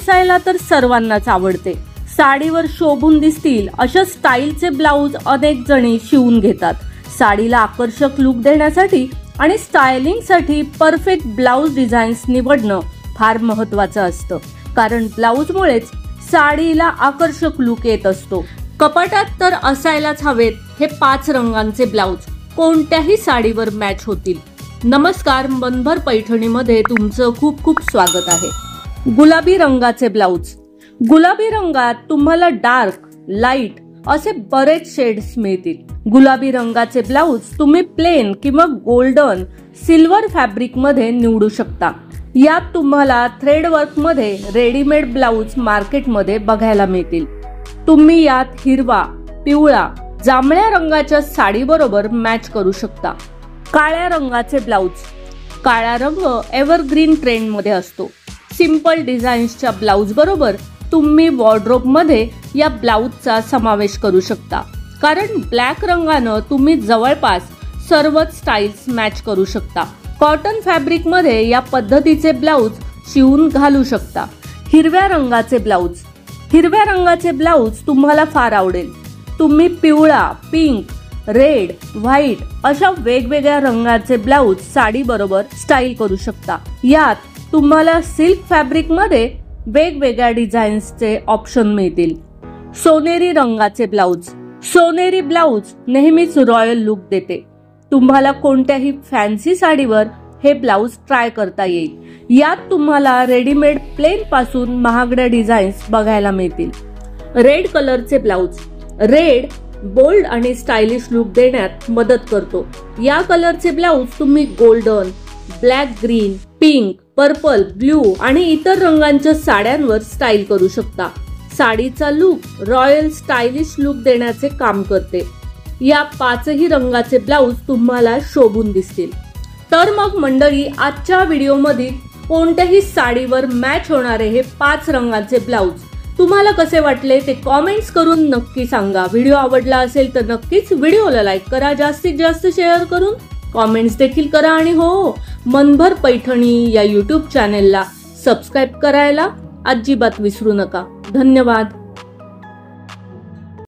नेसायला तर सर्वांनाच आवडते। साडीवर शोभून दिसतील अशा स्टाईलचे ब्लाऊज अनेक जणी शिवून घेतात। साडीला आकर्षक लुक देण्यासाठी आणि स्टायलिंगसाठी परफेक्ट ब्लाऊज डिझाईन्स निवडणं फार महत्त्वाचं असतं, कारण ब्लाऊजमुळेच साडीला आकर्षक लुक येत असतो। कपाटात तर असायलाच हवेत हे 5 रंगांचे ब्लाऊज, कोणत्याही साडीवर मॅच होतील। नमस्कार, मनभर पैठणीमध्ये तुमचं खूप खूप स्वागत आहे। गुलाबी रंगाचे ब्लाऊज। गुलाबी रंगात तुम्हाला डार्क, लाईट असे बरेच शेड्स मिळतील। गुलाबी रंगाचे ब्लाऊज तुम्ही प्लेन किंवा गोल्डन, सिल्वर फॅब्रिक मध्ये निवडू शकता। यात तुम्हाला थ्रेड वर्क मध्ये रेडीमेड ब्लाऊज मार्केटमध्ये बघायला मिळतील। तुम्ही यात हिरवा, पिवळा, जांभळ्या रंगाच्या साडी बरोबर मॅच करू शकता। काळ्या रंगाचे ब्लाऊज। काळा रंग एव्हरग्रीन ट्रेंड मध्ये असतो। सिंपल डिझाईन्सच्या ब्लाऊज बरोबर तुम्ही वॉर्डरोब मध्ये या ब्लाऊजचा समावेश करू शकता, कारण ब्लॅक रंगानं तुम्ही जवळपास सर्वच स्टाईल्स मॅच करू शकता। कॉटन फॅब्रिक मध्ये या पद्धतीचे ब्लाऊज शिवून घालू शकता। हिरव्या रंगाचे ब्लाऊज। हिरव्या रंगाचे ब्लाऊज तुम्हाला फार आवडेल। तुम्ही पिवळा, पिंक, रेड, व्हाईट अशा वेगवेगळ्या रंगाचे ब्लाऊज साडी बरोबर स्टाईल करू शकता। यात तुम्हाला सिल्क फॅब्रिक मध्ये वेगवेगळ्या डिझाईन्सचे ऑप्शन मिळतील। सोनेरी रंगाचे ब्लाऊज। सोनेरी ब्लाऊज नेहमीच रॉयल लुक देते। तुम्हाला कोणत्याही फॅन्सी साडीवर हे ब्लाऊज ट्राय करता येईल। यात तुम्हाला रेडीमेड प्लेन पासून महागड्या डिझाईन्स बघायला मिळतील। रेड कलरचे ब्लाऊज। रेड बोल्ड आणि स्टायलिश लुक देण्यात मदत करतो। या कलरचे ब्लाऊज तुम्ही golden, black, green, pink, purple, blue आणि इतर रंगांच्या साड्यांवर स्टाईल करू शकता। साडीचा लुक रॉयल स्टायलिश लुक देण्याचे काम करते। या 5ही रंगाचे ब्लाऊज तुम्हाला शोभून दिसतील। तर मग मंडळी, आजच्या व्हिडिओमध्ये कोणत्याही साडीवर मॅच होणारे हे 5 रंगाचे ब्लाऊज तुम्हाला कसे वाटले ते कॉमेंट्स करून नक्की सांगा। व्हिडिओ आवडला असेल तर नक्कीच व्हिडिओला लाईक करा, जास्तीत जास्त शेअर करून कॉमेंट्स देखील करा आणि हो, मनभर पैठणी या YouTube चॅनेलला सबस्क्राईब करायला अजिबात विसरू नका। धन्यवाद।